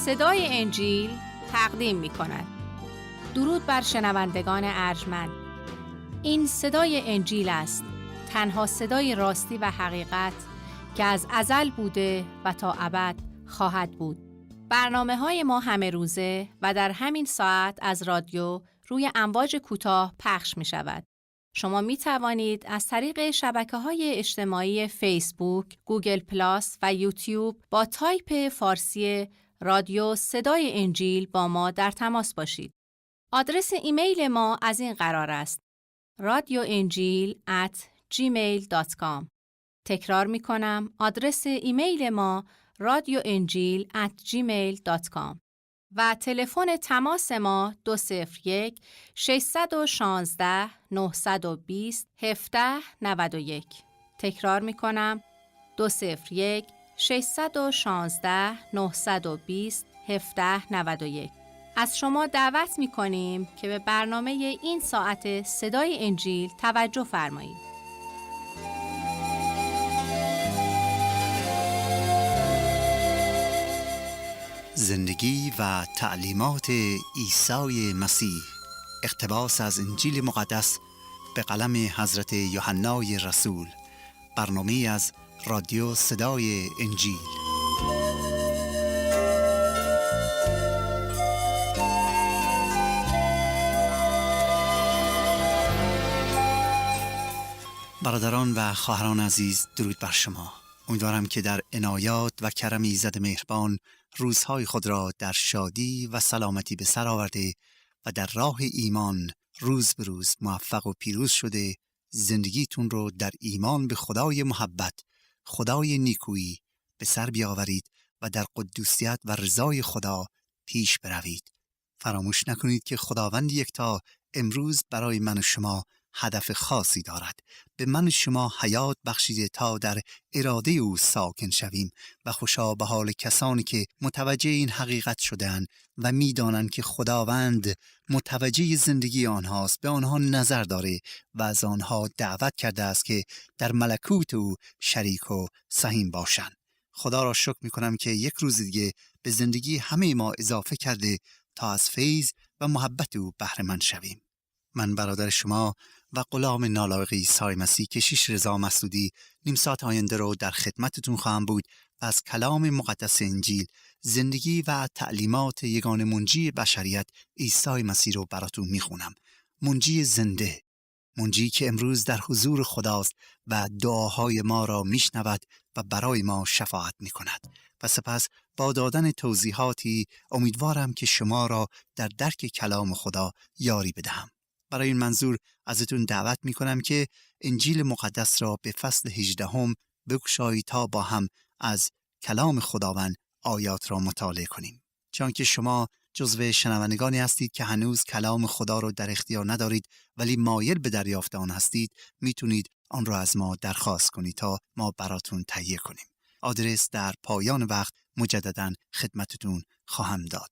صدای انجیل تقدیم می کند. درود بر شنوندگان ارجمند. این صدای انجیل است، تنها صدای راستی و حقیقت که از ازل بوده و تا ابد خواهد بود. برنامه‌های ما همه روزه و در همین ساعت از رادیو روی امواج کوتاه پخش می شود. شما می توانید از طریق شبکه‌های اجتماعی فیسبوک، گوگل پلاس و یوتیوب با تایپ فارسی رادیو صدای انجیل با ما در تماس باشید. آدرس ایمیل ما از این قرار است: radioenjil@gmail.com. تکرار می کنم، آدرس ایمیل ما radioenjil@gmail.com و تلفن تماس ما 201 616 920 1791. تکرار می کنم، 201 616 920 1791. از شما دعوت می کنیم که به برنامه این ساعت صدای انجیل توجه فرمایید. زندگی و تعلیمات عیسی مسیح، اقتباس از انجیل مقدس به قلم حضرت یوحنای رسول. برنامه از رادیو صدای انجیل. برادران و خواهران عزیز، درود بر شما. امیدوارم که در عنایات و کرم ایزد مهربان روزهای خود را در شادی و سلامتی به سر آورده و در راه ایمان روز به روز موفق و پیروز شده زندگیتون رو در ایمان به خدای محبت، خدای نیکویی به سر بیاورید و در قدوسیت و رضای خدا پیش بروید. فراموش نکنید که خداوند یکتا امروز برای من و شما هدف خاصی دارد. به من و شما حیات بخشیده تا در اراده او ساکن شویم و خوشا به حال کسانی که متوجه این حقیقت شدند و می‌دانند که خداوند متوجه زندگی آنهاست، به آنها نظر داره و از آنها دعوت کرده است که در ملکوت او شریک و سهیم باشند. خدا را شکر می‌کنم که یک روز دیگه به زندگی همه ما اضافه کرده تا از فیض و محبت او بهره مند شویم. من برادر شما و غلام نالایق عیسی مسیح کشیش رضا مسعودی نیم ساعت آینده رو در خدمتتون خواهم بود و از کلام مقدس انجیل، زندگی و تعلیمات یگانه منجی بشریت عیسی مسیح رو براتون میخونم. منجی زنده، منجی که امروز در حضور خداست و دعاهای ما را میشنود و برای ما شفاعت میکند. و سپس با دادن توضیحاتی امیدوارم که شما را در درک کلام خدا یاری بدهم. برای این منظور ازتون دعوت میکنم که انجیل مقدس را به فصل 18 بگشایید تا با هم از کلام خداوند آیات را مطالعه کنیم. چون که شما جزو شنوندگانی هستید که هنوز کلام خدا را در اختیار ندارید ولی مایل به دریافت آن هستید، میتونید آن را از ما درخواست کنید تا ما براتون تهیه کنیم. آدرس در پایان وقت مجدداً خدمتتون خواهم داد.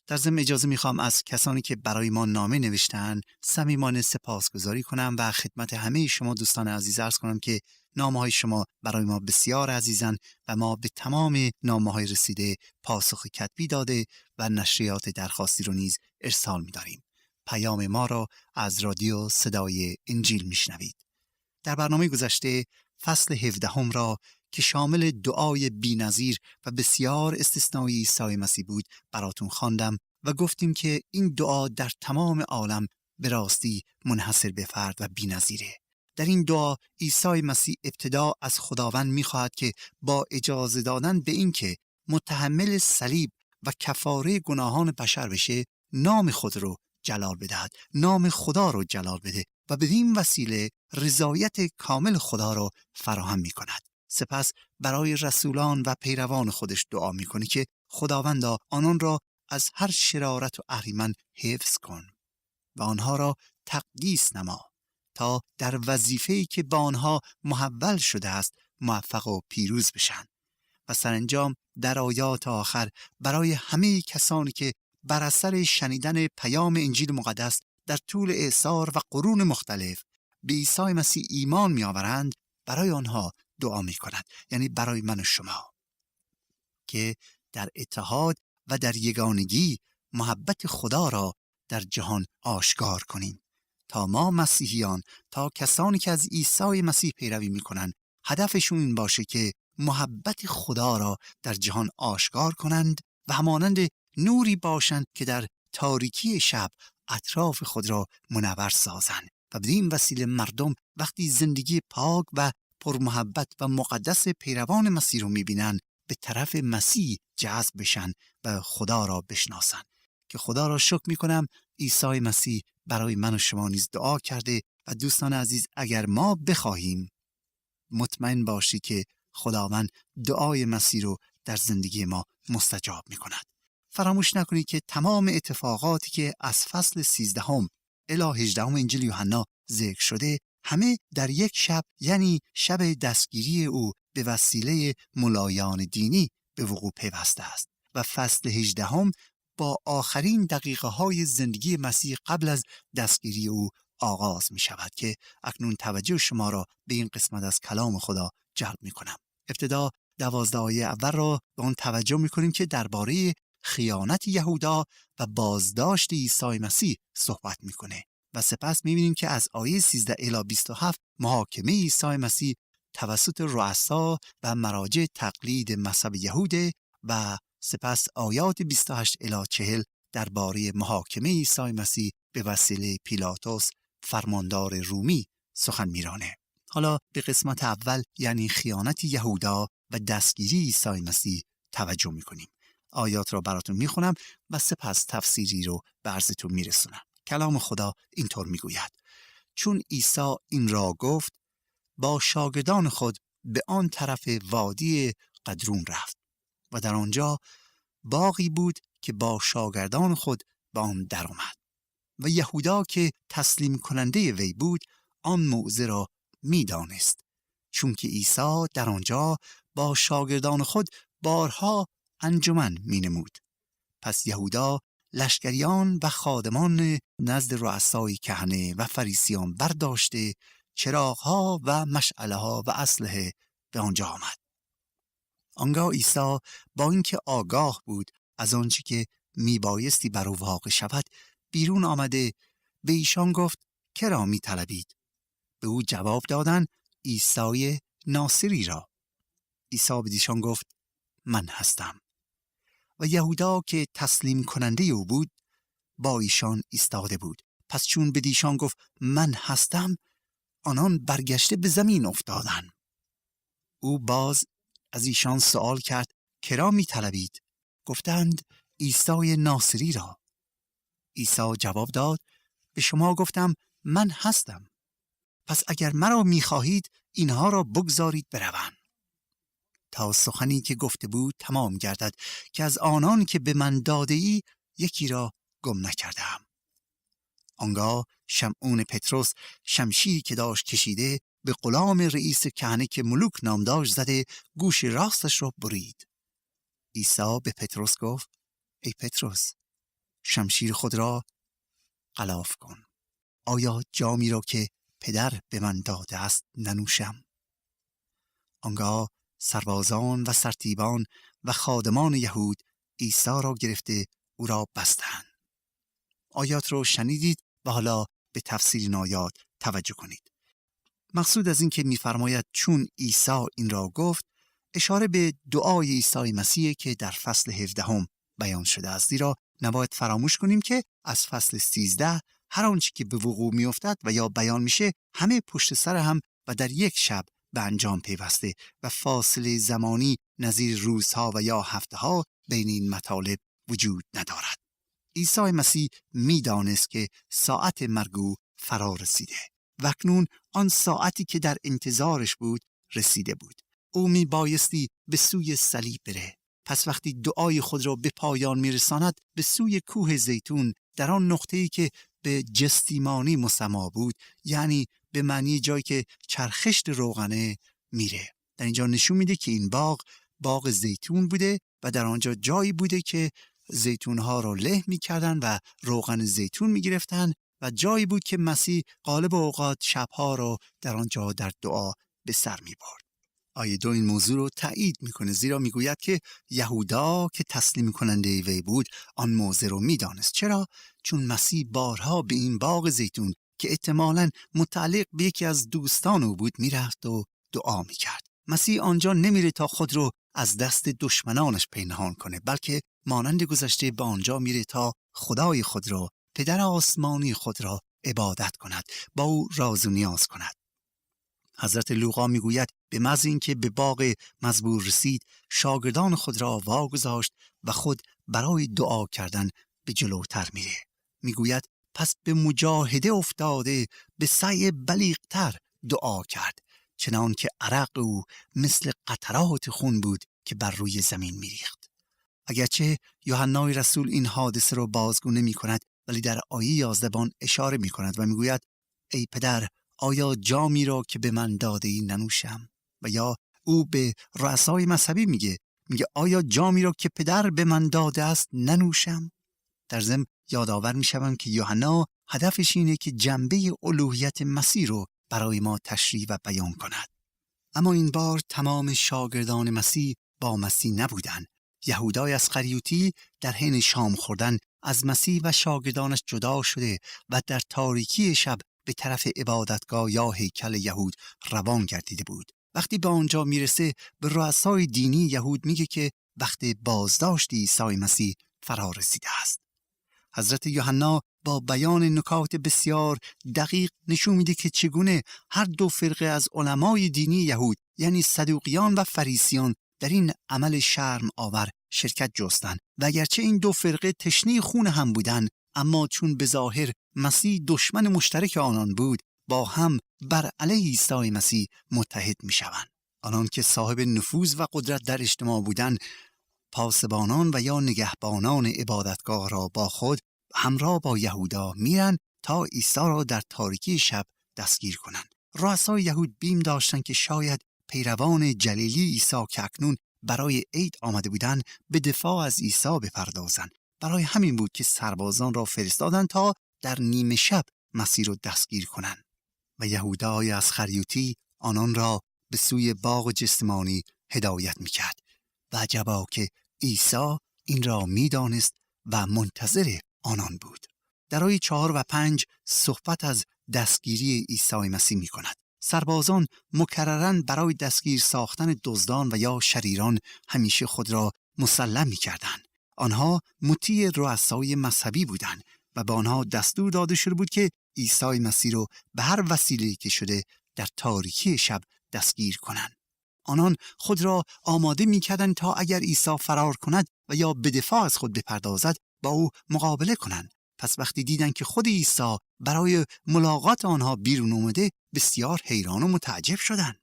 در ضمن اجازه میخوام از کسانی که برای ما نامه نوشتن صمیمانه سپاسگزاری کنم و خدمت همه شما دوستان عزیز عرض کنم که نامه‌های شما برای ما بسیار عزیزن و ما به تمام نامه‌های رسیده پاسخ کتبی داده و نشریات درخواستی رو نیز ارسال می‌داریم. پیام ما را از رادیو صدای انجیل میشنوید. در برنامه گذشته فصل 17 را که شامل دعای بی‌نظیر و بسیار استثنایی عیسی مسیح بود براتون خواندم و گفتیم که این دعا در تمام عالم به راستی منحصر به فرد و بی‌نظیره. در این دعا عیسی مسیح ابتدا از خداوند می‌خواهد که با اجازه دادن به این که متحمل صلیب و کفاره گناهان بشر بشه، نام خود رو جلال بدهد، نام خدا رو جلال بده و بدین وسیله رضایت کامل خدا رو فراهم می‌کند. سپس برای رسولان و پیروان خودش دعا میکنه که خداوندا آنان را از هر شرارت و اهریمن حفظ کن و آنها را تقدیس نما تا در وظیفه‌ای که با آنها محول شده است موفق و پیروز بشن. و سرانجام در آیات آخر برای همه کسانی که بر اثر شنیدن پیام انجیل مقدس در طول اعصار و قرون مختلف به عیسی مسیح ایمان می‌آورند، برای آنها دعا می کند، یعنی برای من و شما، که در اتحاد و در یگانگی محبت خدا را در جهان آشکار کنیم تا ما مسیحیان، تا کسانی که از عیسی مسیح پیروی میکنند، هدفشون این باشه که محبت خدا را در جهان آشکار کنند و همانند نوری باشند که در تاریکی شب اطراف خود را منور سازند و بدین وسیله مردم وقتی زندگی پاک و پرمحبت و مقدس پیروان مسیح رو میبینن به طرف مسیح جذب بشن و خدا را بشناسن. که خدا را شکر میکنم عیسی مسیح برای من و شما نیز دعا کرده و دوستان عزیز اگر ما بخواهیم مطمئن باشی که خداوند دعای مسیح رو در زندگی ما مستجاب میکند. فراموش نکنید که تمام اتفاقاتی که از فصل 13 الی 18 انجیل یوحنا ذکر شده همه در یک شب، یعنی شب دستگیری او به وسیله ملایان دینی به وقوع پیوسته است و فصل 18 با آخرین دقیقه های زندگی مسیح قبل از دستگیری او آغاز می شود که اکنون توجه شما را به این قسمت از کلام خدا جلب می کنم. ابتدا 12 آیه اول را به آن توجه می کنیم که درباره خیانت یهودا و بازداشت عیسی مسیح صحبت میکنه و سپس میبینیم که از آیه 13 الی 27 محاکمه عیسی مسیح توسط رؤسا و مراجع تقلید مذهب یهوده و سپس آیات 28 الی 40 درباره محاکمه عیسی مسیح به وسیله پیلاطس فرماندار رومی سخن میرانه. حالا به قسمت اول یعنی خیانت یهودا و دستگیری عیسی مسیح توجه میکنیم. آیات را براتون میخونم و سپس تفسیری رو به عرضتون میرسونم. کلام خدا اینطور میگوید: چون عیسی این را گفت با شاگردان خود به آن طرف وادی قدرون رفت و در آنجا باغی بود که با شاگردان خود به آن در آمد و یهودا که تسلیم کننده وی بود آن موعظه را میدانست، چون که عیسی در آنجا با شاگردان خود بارها انجمن می نمود. پس یهودا لشکریان و خادمان نزد رؤسای کهنه و فریسیان برداشته چراغ‌ها و مشعله‌ها و اسلحه به آنجا آمد. آنگاه عیسی با اینکه آگاه بود از آنچه که می بایستی بر او واقع شود بیرون آمده به ایشان گفت که را می طلبید؟ به او جواب دادند عیسی ناصری را. عیسی به ایشان گفت من هستم. و یهودا که تسلیم کننده او بود با ایشان ایستاده بود. پس چون به ایشان گفت من هستم آنان برگشته به زمین افتادند. او باز از ایشان سوال کرد که را می طلبید؟ گفتند عیسی ناصری را. عیسی جواب داد به شما گفتم من هستم. پس اگر مرا می خواهید اینها را بگذارید بروند تا سخنی که گفته بود تمام گردد که از آنان که به من داده ای یکی را گم نکردم. آنگاه شمعون پتروس شمشیری که داشت کشیده به غلام رئیس کهنه که ملوک نام داشت زده گوش راستش را برید. عیسی به پتروس گفت ای پتروس شمشیر خود را غلاف کن. آیا جامی را که پدر به من داده است ننوشم؟ آنگاه سربازان و سرتیبان و خادمان یهود عیسی را گرفته او را بستند. آیات رو شنیدید و حالا به تفسیر این آیات توجه کنید. مقصود از این که می‌فرماید چون عیسی این را گفت اشاره به دعای عیسی مسیح که در فصل 17 بیان شده است. زیرا نباید فراموش کنیم که از فصل 13 هر آنچه که به وقوع می‌افتد و یا بیان میشه همه پشت سر هم و در یک شب به انجام پیوسته و فاصله زمانی نظیر روزها و یا هفته‌ها بین این مطالب وجود ندارد. عیسی مسیح می‌دانست که ساعت مرگ او فرا رسیده و اکنون آن ساعتی که در انتظارش بود رسیده بود. او میبایستی به سوی صلیب بره. پس وقتی دعای خود را به پایان میرساند به سوی کوه زیتون در آن نقطه‌ای که به جستیمانی مسما بود، یعنی به معنی جایی که چرخشت روغنه میره. در اینجا نشون میده که این باغ زیتون بوده و در آنجا جایی بوده که زیتونها را له میکردن و روغن زیتون میگرفتن و جایی بود که مسیح غالب اوقات شبها را در آنجا در دعا به سر میبرد. آیه 2 این موضوع رو تایید میکنه، زیرا میگوید که یهودا که تسلیم کننده وی بود آن موضع رو میدانست. چرا؟ چون مسیح بارها به این باغ زیتون که احتمالاً متعلق به یکی از دوستان او بود میرفت و دعا میکرد. مسیح آنجا نمیره تا خود رو از دست دشمنانش پنهان کنه، بلکه مانند گذشته به آنجا میره تا خدای خود را، پدر آسمانی خود را عبادت کند، با او راز و نیاز کند. حضرت لوقا میگوید به محض اینکه به باغ مزبور رسید شاگردان خود را واگذاشت و خود برای دعا کردن به جلوتر میره. میگوید پس به مجاهده افتاده به سعی بلیغتر دعا کرد، چنان که عرق او مثل قطرات خون بود که بر روی زمین میریخت. اگرچه یوحنای رسول این حادثه را بازگو نمی کند، ولی در آیه 11 اشاره می کند و میگوید ای پدر، آیا جامی را که به من داده ای ننوشم؟ و یا او به رؤسای مذهبی میگه آیا جامی را که پدر به من داده است ننوشم؟ در ضمن یادآور میشوم که یوحنا هدفش اینه که جنبه الوهیت مسیح رو برای ما تشریح و بیان کند. اما این بار تمام شاگردان مسیح با مسیح نبودند. یهودای اسخریوطی در حین شام خوردن از مسیح و شاگردانش جدا شده و در تاریکی شب به طرف عبادتگاه یا هیکل یهود روان گردیده بود. وقتی به آنجا میرسه به رؤسای دینی یهود میگه که وقت بازداشت عیسی مسیح فرا رسیده است. حضرت یوحنا با بیان نکات بسیار دقیق نشون میده که چگونه هر دو فرقه از علمای دینی یهود یعنی صدوقیان و فریسیان در این عمل شرم آور شرکت جستند و اگرچه این دو فرقه تشنه خون هم بودند، اما چون به ظاهر مسیح دشمن مشترک آنان بود با هم بر علیه عیسی مسیح متحد میشوند. آنان که صاحب نفوذ و قدرت در اجتماع بودند پاسبانان و یا نگهبانان عبادتگاه را با خود همراه با یهودا میرن تا عیسی را در تاریکی شب دستگیر کنند. رؤسای یهود بیم داشتند که شاید پیروان جلیلی عیسی که اکنون برای عید آمده بودند به دفاع از عیسی بپردازند. برای همین بود که سربازان را فرستادند تا در نیمه شب مسیح را دستگیر کنند و یهودای اسخریوطی آنان را به سوی باغ جسمانی هدایت میکرد. و عجبا که عیسی این را میدانست و منتظر آنان بود. در آیه 4 و 5 صحبت از دستگیری عیسی مسیح می کند. سربازان مکرراً برای دستگیر ساختن دزدان و یا شریران همیشه خود را مسلم می کردند. آنها مطیع رؤسای مذهبی بودند و به آنها دستور داده شده بود که عیسی مسیح را به هر وسیله‌ای که شده در تاریکی شب دستگیر کنند. آنان خود را آماده می‌کردند تا اگر عیسی فرار کند و یا به دفاع از خود بپردازد با او مقابله کنند. پس وقتی دیدند که خود عیسی برای ملاقات آنها بیرون اومده بسیار حیران و متعجب شدند.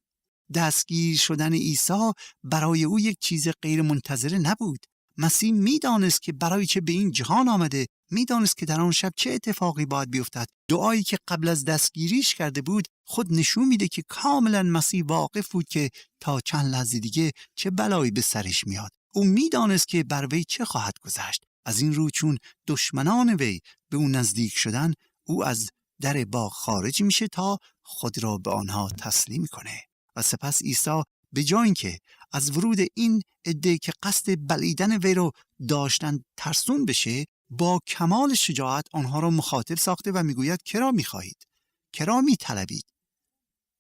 دستگیر شدن عیسی برای او یک چیز غیر منتظره نبود. مسیح میدانست که برای چه به این جهان آمده، میدانست که در آن شب چه اتفاقی باید بیفتد. دعایی که قبل از دستگیریش کرده بود خود نشون میده که کاملا مسیح واقف بود که تا چند لحظه دیگه چه بلایی به سرش میاد. او میدانست که بر وی چه خواهد گذشت. از این رو چون دشمنان وی به او نزدیک شدن، او از در باغ خارج میشه تا خود را به آنها تسلیم کنه. و سپس عیسی به جای اینکه از ورود این عده که قصد بلعیدن وی رو داشتن ترسون بشه، با کمال شجاعت آنها را مخاطب ساخته و میگوید کرا میخواهید؟ کرا میطلبید؟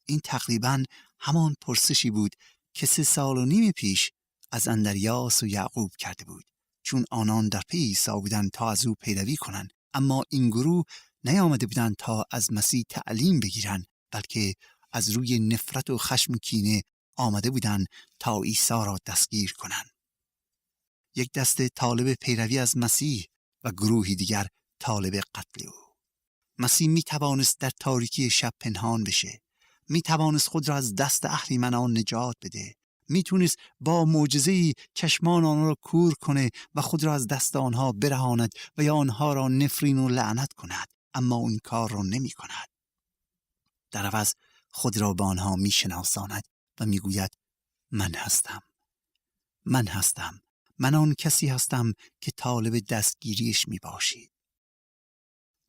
این تقریبا همان پرسشی بود که 3.5 سال پیش از اندریاس و یعقوب کرده بود، چون آنان در پی عیسی بودند تا از او پیروی کنند. اما این گروه نیامده بودند تا از مسیح تعلیم بگیرند، بلکه از روی نفرت و خشم و کینه آمده بودند تا عیسی را دستگیر کنند. یک دسته طالب پیروی از مسیح و گروهی دیگر طالب قتل او. مسیح می توانست در تاریکی شب پنهان بشه، می توانست خود را از دست اهریمنان نجات بده، می تونست با معجزه‌ای چشمان آنها را کور کنه و خود را از دست آنها برهاند و یا آنها را نفرین و لعنت کند، اما اون کار را نمی کند. در عوض خود را به آنها می شناساند و می گوید من هستم. من آن کسی هستم که طالب دستگیریش می باشید.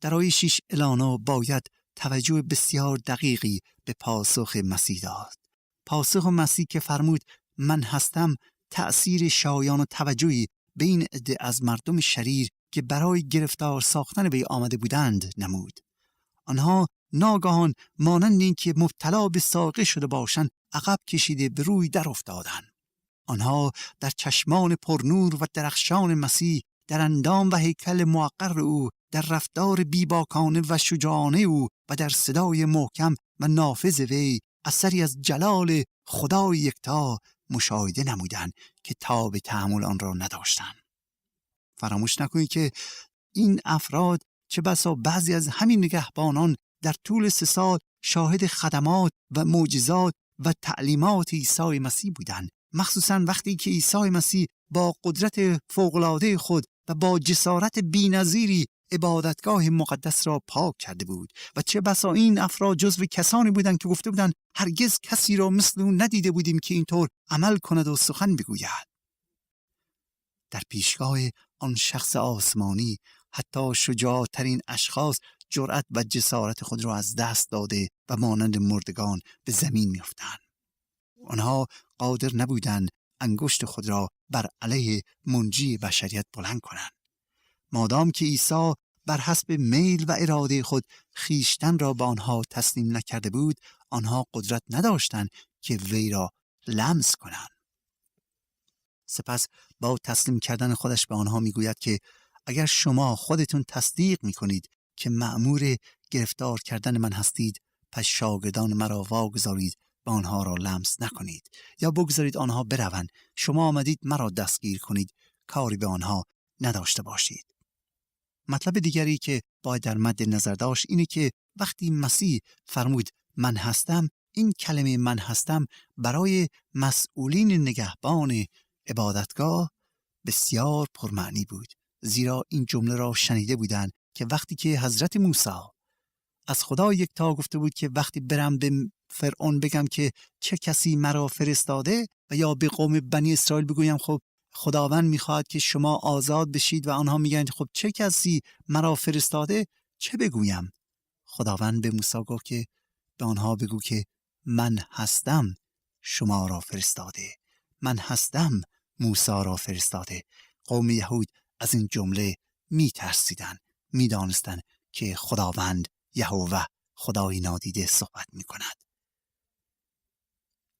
در آیه 6 الانا باید توجه بسیار دقیقی به پاسخ مسیح داد. پاسخ مسیح که فرمود من هستم تأثیر شایان و توجهی به این عده از مردم شریر که برای گرفتار ساختن وی آمده بودند نمود. آنها ناگهان مانند اینکه مبتلا به ساقه شده باشند عقب کشیده به روی در افتادند. آنها در چشمان پرنور و درخشان مسیح، در اندام و هیکل موقر او، در رفتار بیباکانه و شجاعانه او و در صدای محکم و نافذ وی اثری از جلال خدای یکتا مشاهده نمودند که تاب تحمل آن را نداشتند. فراموش نکنید که این افراد چه بسا بعضی از همین نگهبانان در طول 3 سال شاهد خدمات و معجزات و تعلیمات عیسی مسیح بودند، مخصوصاً وقتی که عیسی مسیح با قدرت فوق‌العاده خود و با جسارت بی‌نظیری عبادتگاه مقدس را پاک کرده بود و چه بسا این افراد جزو کسانی بودند که گفته بودند هرگز کسی را مثل او ندیده بودیم که اینطور عمل کند و سخن بگوید. در پیشگاه آن شخص آسمانی حتی شجاع‌ترین اشخاص جرأت و جسارت خود را از دست داده و مانند مردگان به زمین می‌افتند. آنها قادر نبودند انگشت خود را بر علیه منجی بشریت بلند کنند. مادام که عیسی بر حسب میل و اراده خود خیشتن را به آنها تسلیم نکرده بود، آنها قدرت نداشتند که وی را لمس کنند. سپس با تسلیم کردن خودش به آنها میگوید که اگر شما خودتون تصدیق میکنید که مأمور گرفتار کردن من هستید، پس شاگردان مرا واگذارید و آنها را لمس نکنید یا بگذارید آنها بروند. شما آمدید مرا دستگیر کنید، کاری به آنها نداشته باشید. مطلب دیگری که باید در مد نظر داشت اینه که وقتی مسیح فرمود من هستم، این کلمه من هستم برای مسئولین نگهبان عبادتگاه بسیار پرمعنی بود، زیرا این جمله را شنیده بودند که وقتی که حضرت موسی از خدا یکتا گفته بود که وقتی برم به فرعون بگم که چه کسی مرا فرستاده و یا به قوم بنی اسرائیل بگویم خب خداوند میخواهد که شما آزاد بشید و آنها میگن خب چه کسی مرا فرستاده، چه بگویم؟ خداوند به موسی گفت که به آنها بگو که من هستم شما را فرستاده، من هستم موسی را فرستاده. قوم یهود از این جمله میترسیدن، میدانستن که خداوند یهوه خدای نادیده صحبت میکند.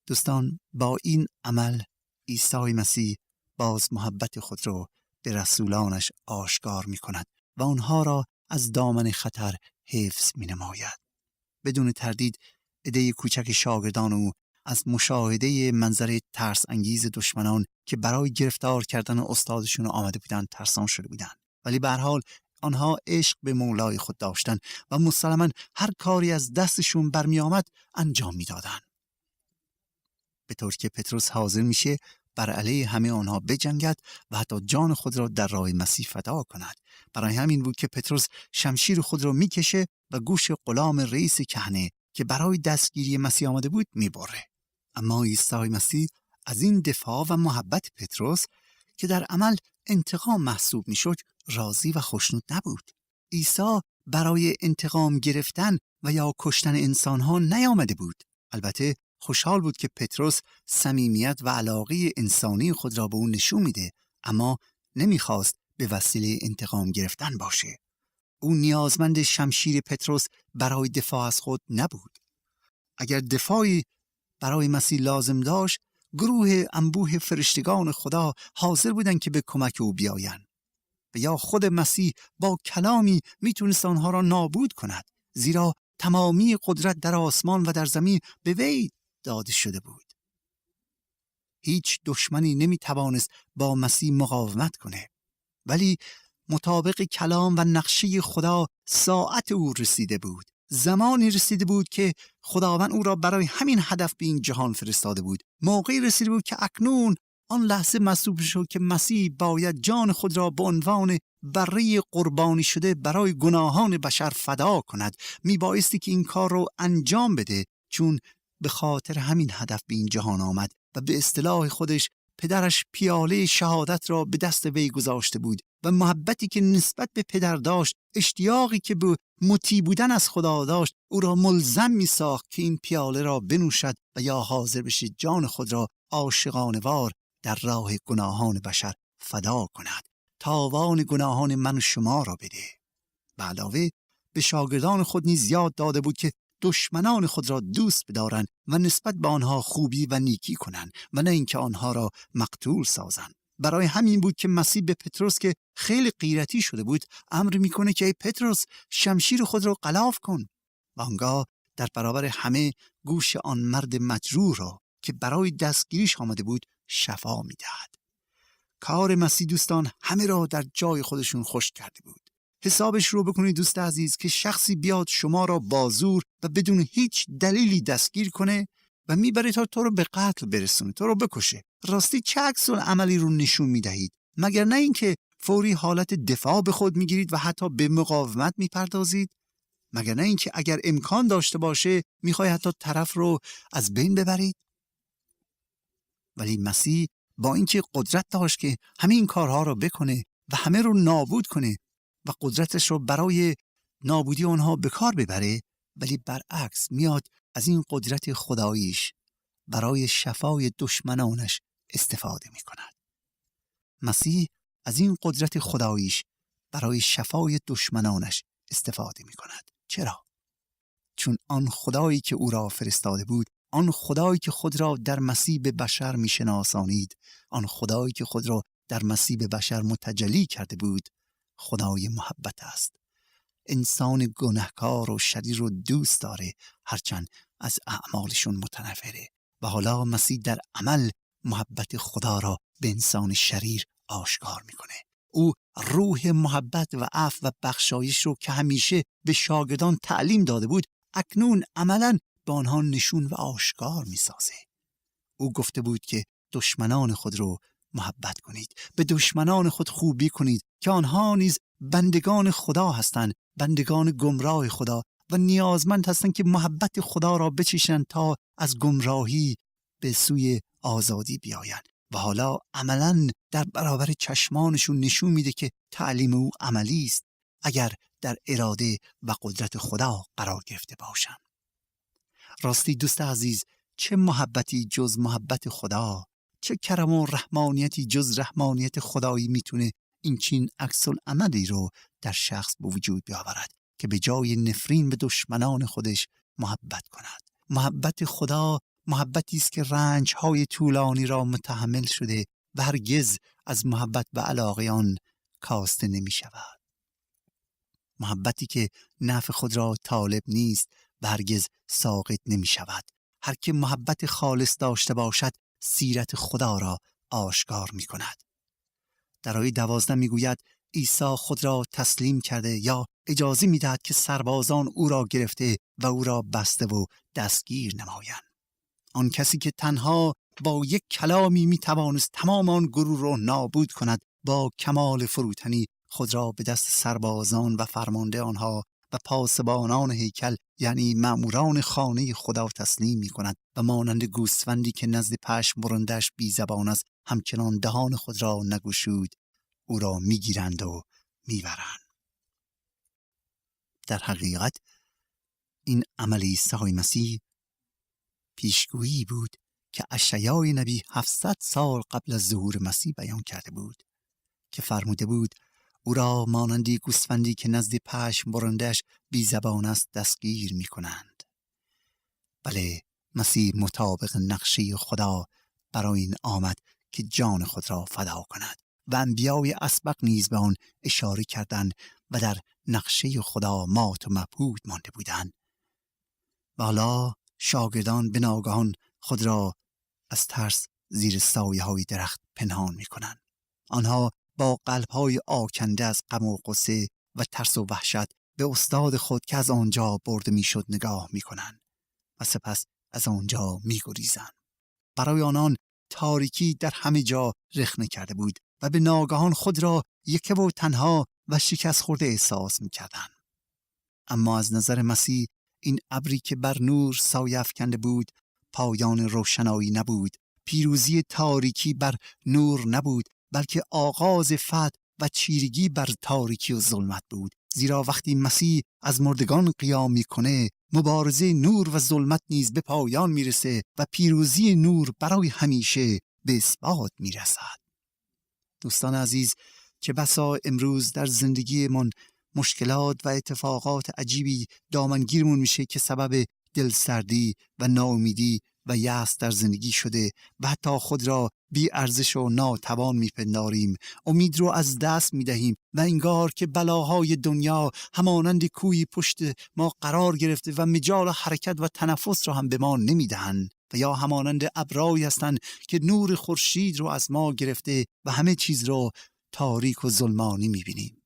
دوستان، با این عمل عیسی مسیح باز محبت خود را به رسولانش آشکار می کند و آنها را از دامن خطر حفظ می نماید. بدون تردید عده کوچک شاگردان او از مشاهده منظر ترس انگیز دشمنان که برای گرفتار کردن استادشون آمده بودند ترسان شده بودند، ولی به هر حال آنها عشق به مولای خود داشتند و مسلماً هر کاری از دستشون برمی آمد انجام می دادن. به طور که پتروس حاضر میشه بر علیه همه آنها بجنگد و حتی جان خود را در راه مسیح فدا کند. برای همین بود که پتروس شمشیر خود را میکشه و گوش غلام رئیس کهنه که برای دستگیری مسیح آمده بود میبره. اما عیسی مسیح از این دفاع و محبت پتروس که در عمل انتقام محسوب میشد راضی و خوشنود نبود. عیسی برای انتقام گرفتن و یا کشتن انسانها نیامده بود. البته خوشحال بود که پتروس صمیمیت و علاقه انسانی خود را به او نشون میده، اما نمیخواست به وسیله انتقام گرفتن باشه. او نیازمند شمشیر پتروس برای دفاع از خود نبود. اگر دفاعی برای مسیح لازم داشت، گروه انبوه فرشتگان خدا حاضر بودند که به کمک او بیایند. و یا خود مسیح با کلامی میتونست آنها را نابود کند، زیرا تمامی قدرت در آسمان و در زمین به وی داده شده بود. هیچ دشمنی نمیتوانست با مسیح مقاومت کنه، ولی مطابق کلام و نقشه خدا ساعت او رسیده بود. زمانی رسیده بود که خداوند او را برای همین هدف به این جهان فرستاده بود. موقعی رسیده بود که اکنون آن لحظه محسوب شد که مسیح باید جان خود را به عنوان بره قربانی شده برای گناهان بشر فدا کند. میبایستی که این کار رو انجام بده، چون به خاطر همین هدف به این جهان آمد و به اصطلاح خودش پدرش پیاله شهادت را به دست وی گذاشته بود و محبتی که نسبت به پدر داشت، اشتیاقی که به مطیع بودن از خدا داشت، او را ملزم می ساخت که این پیاله را بنوشد و یا حاضر بشه جان خود را عاشقانه‌وار در راه گناهان بشر فدا کند، تاوان گناهان من و شما را بده. به علاوه به شاگردان خود نیز یاد داده بود که دشمنان خود را دوست بدارند و نسبت به آنها خوبی و نیکی کنند و نه اینکه آنها را مقتول سازند. برای همین بود که مسیح به پتروس که خیلی غیرتی شده بود امر میکنه که ای پتروس، شمشیر خود را غلاف کن. و آنگاه در برابر همه گوش آن مرد مجروح را که برای دستگیریش آمده بود شفا میدهد. کار مسیح دوستان همه را در جای خودشون خوش کرده بود. حسابش رو بکنید دوست عزیز که شخصی بیاد شما را با زور و بدون هیچ دلیلی دستگیر کنه و میبره تا تو رو به قتل برسونه، تو رو بکشه. راستی چه عکس العملی رو نشون میدهید؟ مگر نه اینکه فوری حالت دفاع به خود میگیرید و حتی به مقاومت میپردازید؟ مگر نه اینکه اگر امکان داشته باشه میخوای حتی طرف رو از بین ببرید؟ ولی مسیح با اینکه قدرت داشت که همه این کارها رو بکنه و همه رو نابود کنه و قدرتش رو برای نابودی آنها به کار ببره، ولی برعکس میاد از این قدرت خداییش برای شفای دشمنانش استفاده می کند. مسیح از این قدرت خداییش برای شفای دشمنانش استفاده می کند. چرا؟ چون آن خدایی که او را فرستاده بود، آن خدایی که خود را در مسیح به بشر می شناسانید، آن خدایی که خود را در مسیح به بشر متجلی کرده بود، خدای محبت است. انسان گناهکار و شریر رو دوست داره، هرچند از اعمالشون متنفره. و حالا مسیح در عمل محبت خدا را به انسان شریر آشکار میکنه. او روح محبت و عفو و بخشایش رو که همیشه به شاگردان تعلیم داده بود، اکنون عملاً به آنها نشون و آشکار میسازه. او گفته بود که دشمنان خود رو محبت کنید، به دشمنان خود خوبی کنید که آنها نیز بندگان خدا هستند، بندگان گمراه خدا و نیازمند هستند که محبت خدا را بچشند تا از گمراهی به سوی آزادی بیایند. و حالا عملاً در برابر چشمانشون نشون میده که تعلیم او عملی است اگر در اراده و قدرت خدا قرار گرفته باشند. راستی دوست عزیز، چه محبتی جز محبت خدا، چه کرم و رحمانیتی جز رحمانیت خدایی میتونه این چین عکس العملی رو در شخص به وجود بیاورد که به جای نفرین به دشمنان خودش محبت کند. محبت خدا محبتی است که رنج‌های طولانی را متحمل شده و هرگز از محبت و علاقه آن کاسته نمی شود. محبتی که نفع خود را طالب نیست و هرگز ساقط نمی شود. هر که محبت خالص داشته باشد سیرت خدا را آشکار می کند. در آیه 12 می گوید عیسی خود را تسلیم کرده یا اجازه می دهد که سربازان او را گرفته و او را بسته و دستگیر نمایند. آن کسی که تنها با یک کلامی می توانست تمام آن گروه را نابود کند، با کمال فروتنی خود را به دست سربازان و فرمانده آنها و پاسبانان هیکل یعنی مأموران خانه خدا تسلیم می کند و مانند گوسفندی که نزد پشم برندش بی زبان است همچنان دهان خود را نگشود او را می گیرند و می برند. در حقیقت این عمل عیسی مسیح پیشگویی بود که اشعیای نبی 700 سال قبل از ظهور مسیح بیان کرده بود که فرموده بود او را مانندی گوسفندی که نزد پشم برندش بی زبان است دستگیر می کنند. بله، مسیح مطابق نقشه خدا برای این آمد که جان خود را فدا کند و انبیای اسبق نیز به آن اشاره کردند و در نقشه خدا مات و مبهوت مانده بودند. و حالا شاگردان به ناگهان خود را از ترس زیر سایه های درخت پنهان می کنند. آنها با قلب‌های آکنده از غم و غصه و ترس و وحشت به استاد خود که از آنجا برده میشد نگاه می‌کنند و سپس از آنجا می‌گریزند. برای آنان تاریکی در همه جا رخنه کرده بود و به ناگهان خود را یکه و تنها و شکست خورده احساس می‌کردند. اما از نظر مسیح این ابری که بر نور سایه افکنده بود پایان روشنایی نبود، پیروزی تاریکی بر نور نبود، بلکه آغاز فتح و چیرگی بر تاریکی و ظلمت بود. زیرا وقتی مسیح از مردگان قیام میکنه، مبارزه نور و ظلمت نیز به پایان میرسه و پیروزی نور برای همیشه به اثبات میرسد. دوستان عزیز، چه بسا امروز در زندگیمون مشکلات و اتفاقات عجیبی دامنگیرمون میشه که سبب دلسردی و ناامیدی و یأس در زندگی شده و حتی خود را بی ارزش و ناتوان میپنداریم، امید رو از دست میدهیم و انگار که بلاهای دنیا همانند کوهی پشت ما قرار گرفته و مجال حرکت و تنفس را هم به ما نمیدهند و یا همانند ابرهایی هستند که نور خورشید رو از ما گرفته و همه چیز رو تاریک و ظلمانی میبینیم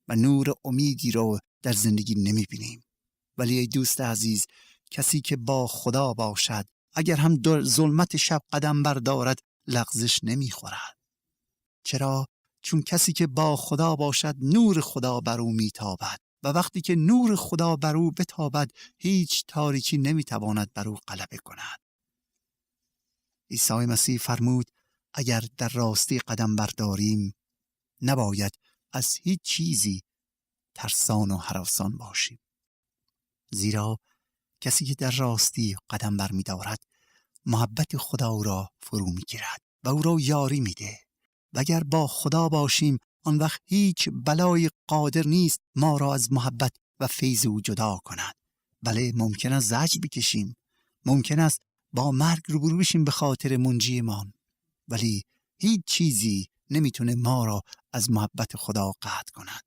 و نور امیدی رو در زندگی نمیبینیم. ولی ای دوست عزیز، کسی که با خدا باشد اگر هم در ظلمت شب قدم بردارد لغزش نمیخورد. چرا؟ چون کسی که با خدا باشد نور خدا بر او میتابد و وقتی که نور خدا بر او بتابد هیچ تاریکی نمیتواند بر او غلبه کند. عیسی مسیح فرمود اگر در راستی قدم برداریم نباید از هیچ چیزی ترسان و هراسان باشیم. زیرا کسی که در راستی قدم بر می دارد محبت خدا او را فرو می گیرد و او را یاری می ده. و اگر با خدا باشیم آن وقت هیچ بلای قادر نیست ما را از محبت و فیض او جدا کند. بله، ممکن است زجر بکشیم، ممکن است با مرگ روبرو بشیم به خاطر منجیمان، ولی هیچ چیزی نمیتونه ما را از محبت خدا قطع کند.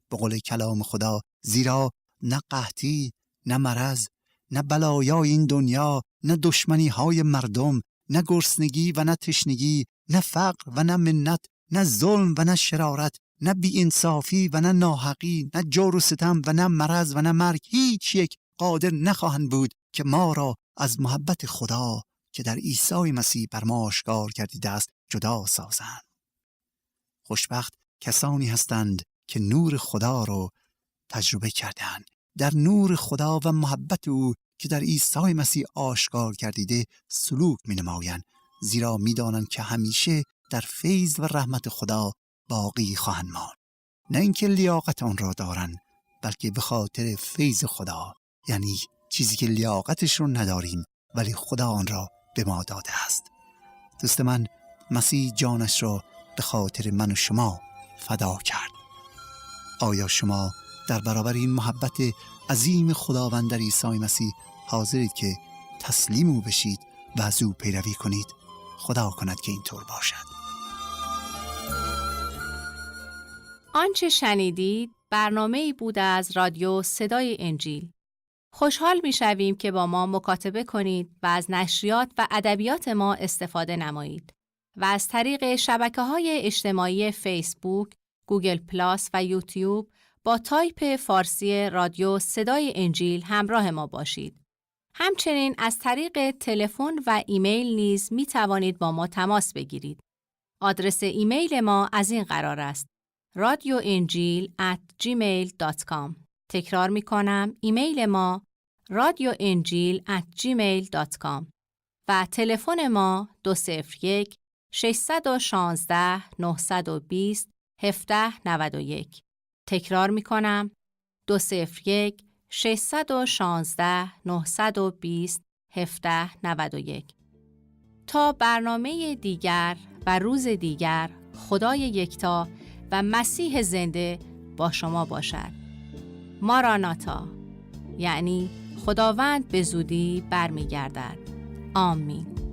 به قول کلام خدا، زیرا نه قحطی، نه مرض، نه بلایای این دنیا، نه دشمنی های مردم، نه گرسنگی و نه تشنگی، نه فقر و نه منت، نه ظلم و نه شرارت، نه بی‌انصافی و نه ناحقی، نه جور و ستم و نه مرض و نه مرگ، هیچ یک قادر نخواهند بود که ما را از محبت خدا که در عیسی مسیح بر ما آشکار گردیده است جدا سازند. خوشبخت کسانی هستند که نور خدا رو تجربه کردند. در نور خدا و محبت او که در عیسی مسیح آشکار گردیده سلوک می نمایند، زیرا می دانند که همیشه در فیض و رحمت خدا باقی خواهند ماند. نه اینکه لیاقت آن را دارند، بلکه به خاطر فیض خدا، یعنی چیزی که لیاقتش رو نداریم ولی خدا آن را به ما داده است. دوست من، مسیح جانش را به خاطر من و شما فدا کرد. آیا شما در برابر این محبت عظیم خداوند در عیسی مسیح حاضرید که تسلیم او بشید و از او پیروی کنید؟ خدا کند که اینطور باشد. آنچه شنیدید برنامه‌ای بود از رادیو صدای انجیل. خوشحال می‌شویم که با ما مکاتبه کنید و از نشریات و ادبیات ما استفاده نمایید و از طریق شبکه‌های اجتماعی فیسبوک، گوگل پلاس و یوتیوب با تایپ فارسی رادیو صدای انجیل همراه ما باشید. همچنین از طریق تلفن و ایمیل نیز می توانید با ما تماس بگیرید. آدرس ایمیل ما از این قرار است: radioenjil@gmail.com. تکرار می کنم، ایمیل ما radioenjil@gmail.com و تلفن ما 201 616 920 1791. تکرار می کنم، 201 616 920 1791. تا برنامه دیگر و روز دیگر، خدای یکتا و مسیح زنده با شما باشد. ماراناتا، یعنی خداوند به زودی برمیگردد. آمین.